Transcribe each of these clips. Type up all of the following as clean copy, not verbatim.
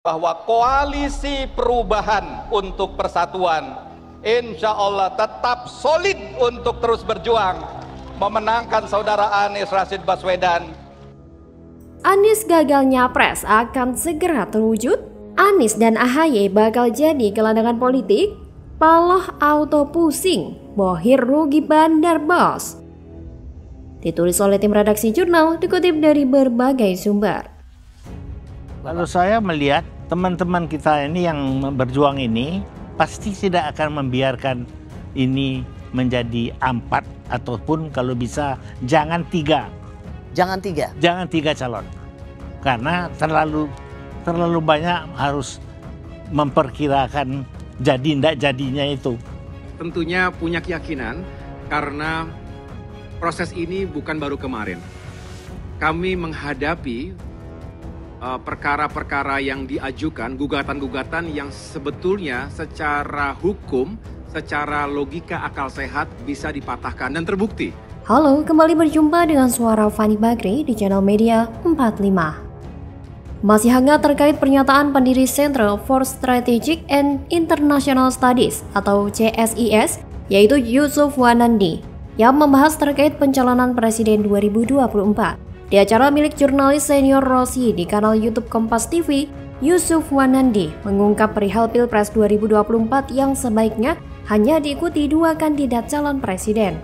bahwa koalisi perubahan untuk persatuan insya Allah tetap solid untuk terus berjuang memenangkan saudara Anies Rashid Baswedan. Anies gagal nyapres akan segera terwujud. Anies dan AHY bakal jadi gelandangan politik. Paloh auto pusing, Bohir rugi bandar bos. Ditulis oleh tim redaksi jurnal, dikutip dari berbagai sumber. Kalau saya melihat teman-teman kita ini yang berjuang ini pasti tidak akan membiarkan ini menjadi 4 ataupun kalau bisa jangan 3. Jangan 3? Jangan 3 calon. Karena terlalu banyak harus memperkirakan jadi tidak jadinya itu. Tentunya punya keyakinan karena proses ini bukan baru kemarin. Kami menghadapi perkara-perkara yang diajukan, gugatan-gugatan yang sebetulnya secara hukum, secara logika akal sehat bisa dipatahkan dan terbukti. Halo, kembali berjumpa dengan suara Fani Bakri di channel Media 45. Masih hangat terkait pernyataan pendiri Center for Strategic and International Studies atau CSIS, yaitu Yusuf Wanandi, yang membahas terkait pencalonan Presiden 2024. Di acara milik jurnalis senior Rossi di kanal YouTube Kompas TV, Yusuf Wanandi mengungkap perihal Pilpres 2024 yang sebaiknya hanya diikuti 2 kandidat calon presiden.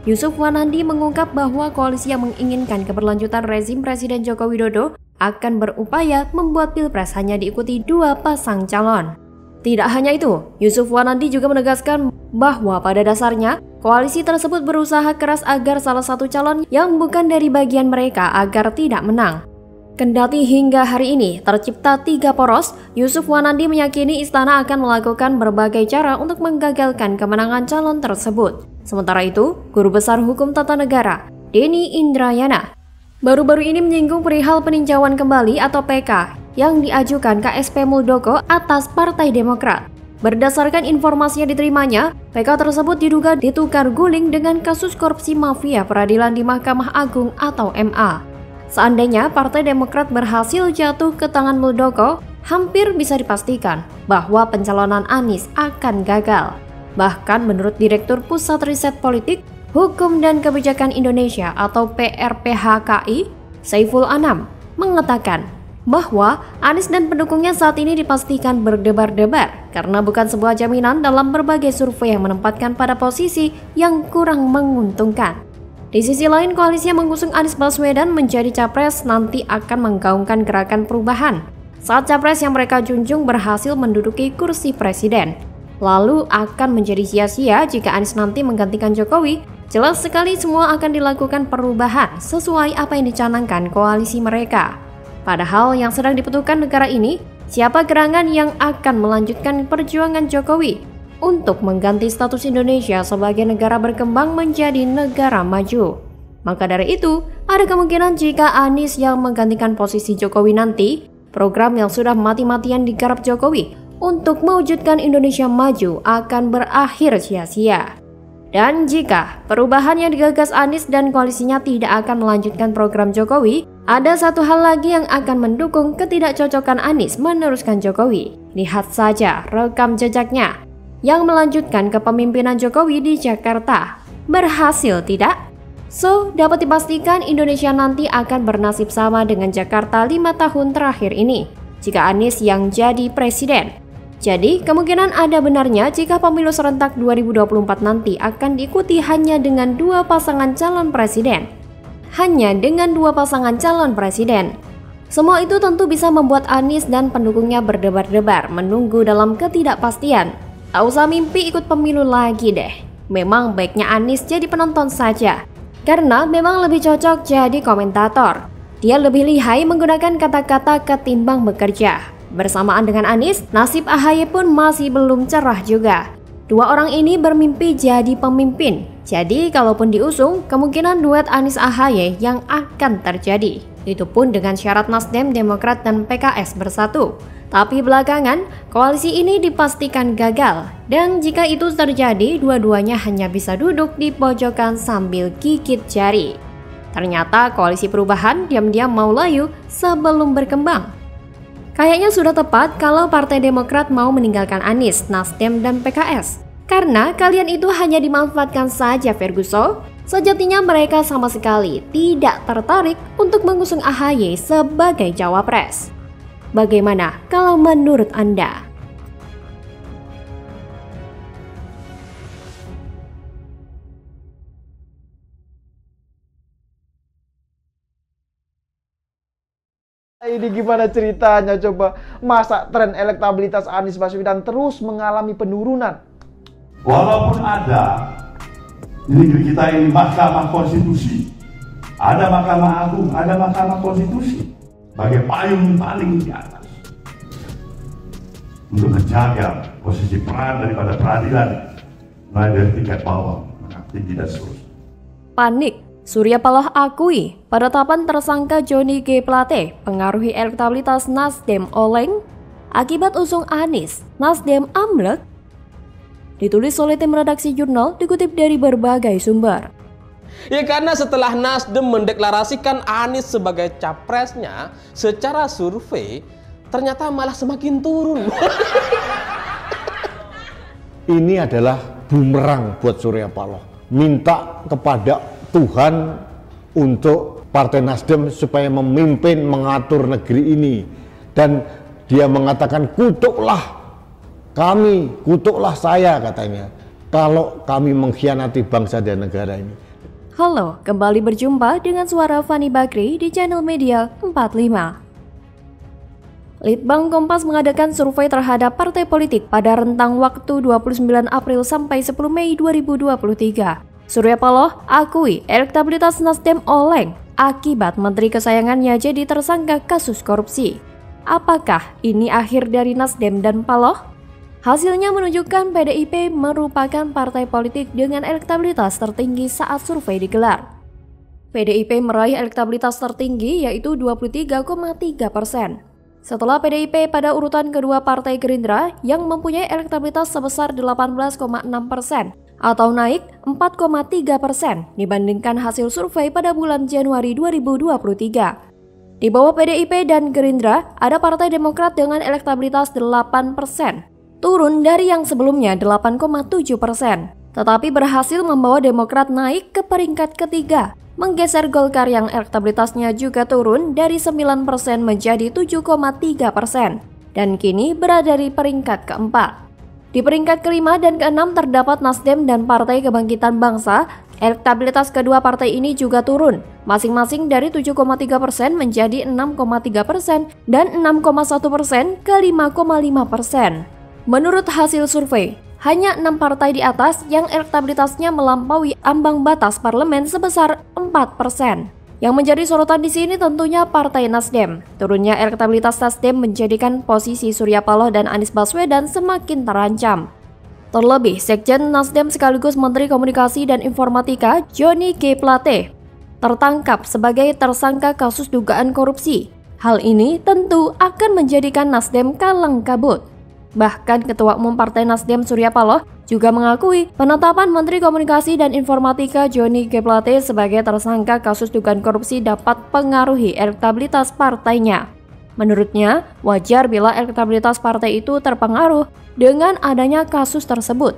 Yusuf Wanandi mengungkap bahwa koalisi yang menginginkan keberlanjutan rezim Presiden Joko Widodo akan berupaya membuat Pilpres hanya diikuti 2 pasang calon. Tidak hanya itu, Yusuf Wanandi juga menegaskan bahwa pada dasarnya koalisi tersebut berusaha keras agar salah satu calon yang bukan dari bagian mereka agar tidak menang. Kendati hingga hari ini tercipta 3 poros, Yusuf Wanandi meyakini istana akan melakukan berbagai cara untuk menggagalkan kemenangan calon tersebut. Sementara itu, Guru Besar Hukum Tata Negara, Denny Indrayana, baru-baru ini menyinggung perihal peninjauan kembali atau PK yang diajukan KSP Muldoko atas Partai Demokrat. Berdasarkan informasi yang diterimanya, PK tersebut diduga ditukar guling dengan kasus korupsi mafia peradilan di Mahkamah Agung atau MA. Seandainya Partai Demokrat berhasil jatuh ke tangan Muldoko, hampir bisa dipastikan bahwa pencalonan Anies akan gagal. Bahkan menurut Direktur Pusat Riset Politik, Hukum dan Kebijakan Indonesia atau PRPHKI, Saiful Anam, mengatakan bahwa Anies dan pendukungnya saat ini dipastikan berdebar-debar karena bukan sebuah jaminan dalam berbagai survei yang menempatkan pada posisi yang kurang menguntungkan. Di sisi lain, koalisi yang mengusung Anies Baswedan menjadi capres nanti akan menggaungkan gerakan perubahan saat capres yang mereka junjung berhasil menduduki kursi presiden. Lalu akan menjadi sia-sia jika Anies nanti menggantikan Jokowi. Jelas sekali semua akan dilakukan perubahan sesuai apa yang dicanangkan koalisi mereka. Padahal yang sedang dibutuhkan negara ini, siapa gerangan yang akan melanjutkan perjuangan Jokowi untuk mengganti status Indonesia sebagai negara berkembang menjadi negara maju. Maka dari itu, ada kemungkinan jika Anies yang menggantikan posisi Jokowi nanti, program yang sudah mati-matian digarap Jokowi untuk mewujudkan Indonesia maju akan berakhir sia-sia. Dan jika perubahan yang digagas Anies dan koalisinya tidak akan melanjutkan program Jokowi, ada satu hal lagi yang akan mendukung ketidakcocokan Anies meneruskan Jokowi. Lihat saja rekam jejaknya yang melanjutkan kepemimpinan Jokowi di Jakarta. Berhasil tidak? So, dapat dipastikan Indonesia nanti akan bernasib sama dengan Jakarta 5 tahun terakhir ini, jika Anies yang jadi presiden. Jadi, kemungkinan ada benarnya jika pemilu serentak 2024 nanti akan diikuti hanya dengan 2 pasangan calon presiden. Hanya dengan 2 pasangan calon presiden. Semua itu tentu bisa membuat Anies dan pendukungnya berdebar-debar menunggu dalam ketidakpastian. Tak usah mimpi ikut pemilu lagi deh. Memang baiknya Anies jadi penonton saja. Karena memang lebih cocok jadi komentator. Dia lebih lihai menggunakan kata-kata ketimbang bekerja. Bersamaan dengan Anies, nasib AHY pun masih belum cerah juga. 2 orang ini bermimpi jadi pemimpin. Jadi kalaupun diusung, kemungkinan duet Anies AHY yang akan terjadi. Itu pun dengan syarat Nasdem, Demokrat, dan PKS bersatu. Tapi belakangan, koalisi ini dipastikan gagal. Dan jika itu terjadi, dua-duanya hanya bisa duduk di pojokan sambil gigit jari. Ternyata koalisi perubahan diam-diam mau layu sebelum berkembang. Kayaknya sudah tepat kalau Partai Demokrat mau meninggalkan Anies, Nasdem, dan PKS. Karena kalian itu hanya dimanfaatkan saja, Ferguson. Sejatinya mereka sama sekali tidak tertarik untuk mengusung AHY sebagai cawapres. Bagaimana kalau menurut Anda? Ini gimana ceritanya coba? Masa tren elektabilitas Anies Baswedan terus mengalami penurunan? Walaupun ada di negeri kita ini Mahkamah Konstitusi, ada Mahkamah Agung, ada Mahkamah Konstitusi sebagai payung paling di atas untuk menjaga posisi peran daripada peradilan mulai dari tingkat bawah, tinggi dan seterusnya. Panik. Surya Paloh akui penetapan tersangka Johnny G. Plate pengaruhi elektabilitas Nasdem oleng akibat usung Anies, Nasdem amblek. Ditulis oleh tim redaksi jurnal, dikutip dari berbagai sumber. Ya karena setelah Nasdem mendeklarasikan Anies sebagai capresnya, secara survei ternyata malah semakin turun. Ini adalah bumerang buat Surya Paloh. Minta kepada Tuhan untuk Partai Nasdem supaya memimpin, mengatur negeri ini. Dan dia mengatakan, kutuklah kami, kutuklah saya katanya, kalau kami mengkhianati bangsa dan negara ini. Halo, kembali berjumpa dengan suara Fani Bakri di channel Media 45. Litbang Kompas mengadakan survei terhadap partai politik pada rentang waktu 29 April sampai 10 Mei 2023. Surya Paloh akui elektabilitas Nasdem oleng akibat menteri kesayangannya jadi tersangka kasus korupsi. Apakah ini akhir dari Nasdem dan Paloh? Hasilnya menunjukkan PDIP merupakan partai politik dengan elektabilitas tertinggi saat survei digelar. PDIP meraih elektabilitas tertinggi yaitu 23,3%. Setelah PDIP pada urutan kedua Partai Gerindra yang mempunyai elektabilitas sebesar 18,6%. Atau naik 4,3% dibandingkan hasil survei pada bulan Januari 2023. Di bawah PDIP dan Gerindra, ada Partai Demokrat dengan elektabilitas 8%, turun dari yang sebelumnya 8,7%, tetapi berhasil membawa Demokrat naik ke peringkat ketiga, menggeser Golkar yang elektabilitasnya juga turun dari 9% menjadi 7,3%, dan kini berada di peringkat keempat. Di peringkat kelima dan keenam terdapat Nasdem dan Partai Kebangkitan Bangsa. Elektabilitas kedua partai ini juga turun, masing-masing dari 7,3% menjadi 6,3% dan 6,1% ke 5,5%. Menurut hasil survei, hanya 6 partai di atas yang elektabilitasnya melampaui ambang batas parlemen sebesar 4%. Yang menjadi sorotan di sini tentunya Partai Nasdem. Turunnya elektabilitas Nasdem menjadikan posisi Surya Paloh dan Anies Baswedan semakin terancam. Terlebih, Sekjen Nasdem sekaligus Menteri Komunikasi dan Informatika Johnny G. Plate tertangkap sebagai tersangka kasus dugaan korupsi. Hal ini tentu akan menjadikan Nasdem kalang kabut. Bahkan Ketua Umum Partai Nasdem Surya Paloh juga mengakui penetapan Menteri Komunikasi dan Informatika Johnny G. Plate sebagai tersangka kasus dugaan korupsi dapat pengaruhi elektabilitas partainya. Menurutnya, wajar bila elektabilitas partai itu terpengaruh dengan adanya kasus tersebut.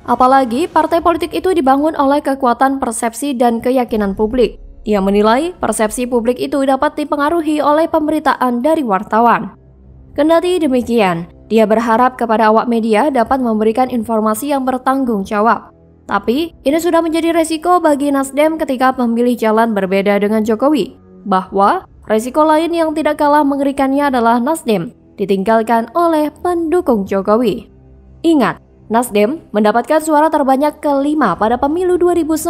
Apalagi partai politik itu dibangun oleh kekuatan persepsi dan keyakinan publik. Dia menilai persepsi publik itu dapat dipengaruhi oleh pemberitaan dari wartawan. Kendati demikian, dia berharap kepada awak media dapat memberikan informasi yang bertanggung jawab. Tapi, ini sudah menjadi resiko bagi Nasdem ketika memilih jalan berbeda dengan Jokowi. Bahwa resiko lain yang tidak kalah mengerikannya adalah Nasdem ditinggalkan oleh pendukung Jokowi. Ingat, Nasdem mendapatkan suara terbanyak kelima pada pemilu 2019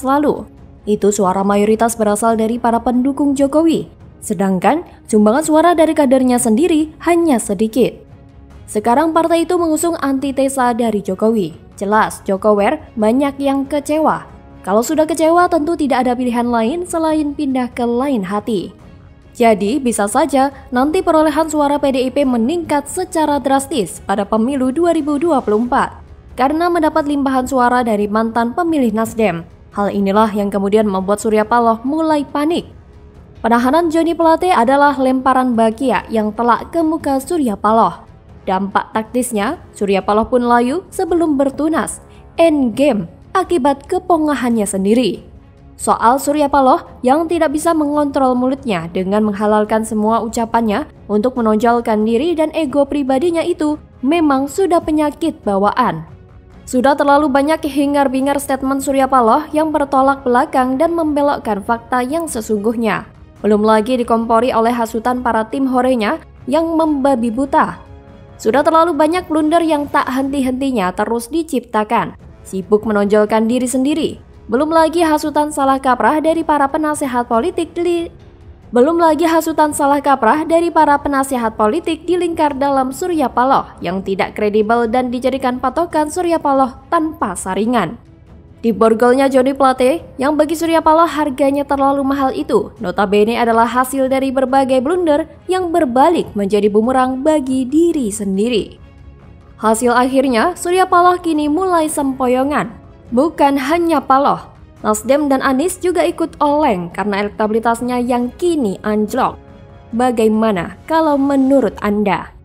lalu. Itu suara mayoritas berasal dari para pendukung Jokowi. Sedangkan sumbangan suara dari kadernya sendiri hanya sedikit. Sekarang partai itu mengusung antitesa dari Jokowi. Jelas Jokower banyak yang kecewa. Kalau sudah kecewa tentu tidak ada pilihan lain selain pindah ke lain hati. Jadi bisa saja nanti perolehan suara PDIP meningkat secara drastis pada pemilu 2024 karena mendapat limpahan suara dari mantan pemilih Nasdem. Hal inilah yang kemudian membuat Surya Paloh mulai panik. Penahanan Joni Plate adalah lemparan bakia yang telak ke muka Surya Paloh. Dampak taktisnya, Surya Paloh pun layu sebelum bertunas, endgame akibat kepongahannya sendiri. Soal Surya Paloh yang tidak bisa mengontrol mulutnya dengan menghalalkan semua ucapannya untuk menonjolkan diri dan ego pribadinya itu memang sudah penyakit bawaan. Sudah terlalu banyak hingar-bingar statement Surya Paloh yang bertolak belakang dan membelokkan fakta yang sesungguhnya. Belum lagi dikompori oleh hasutan para tim horenya yang membabi buta. Sudah terlalu banyak blunder yang tak henti-hentinya terus diciptakan, sibuk menonjolkan diri sendiri. Belum lagi hasutan salah kaprah dari para penasehat politik di lingkar dalam Surya Paloh yang tidak kredibel dan dijadikan patokan Surya Paloh tanpa saringan. Di borgolnya Joni Plate yang bagi Surya Paloh harganya terlalu mahal itu notabene adalah hasil dari berbagai blunder yang berbalik menjadi bumerang bagi diri sendiri. Hasil akhirnya Surya Paloh kini mulai sempoyongan. Bukan hanya Paloh, Nasdem dan Anies juga ikut oleng karena elektabilitasnya yang kini anjlok. Bagaimana kalau menurut Anda?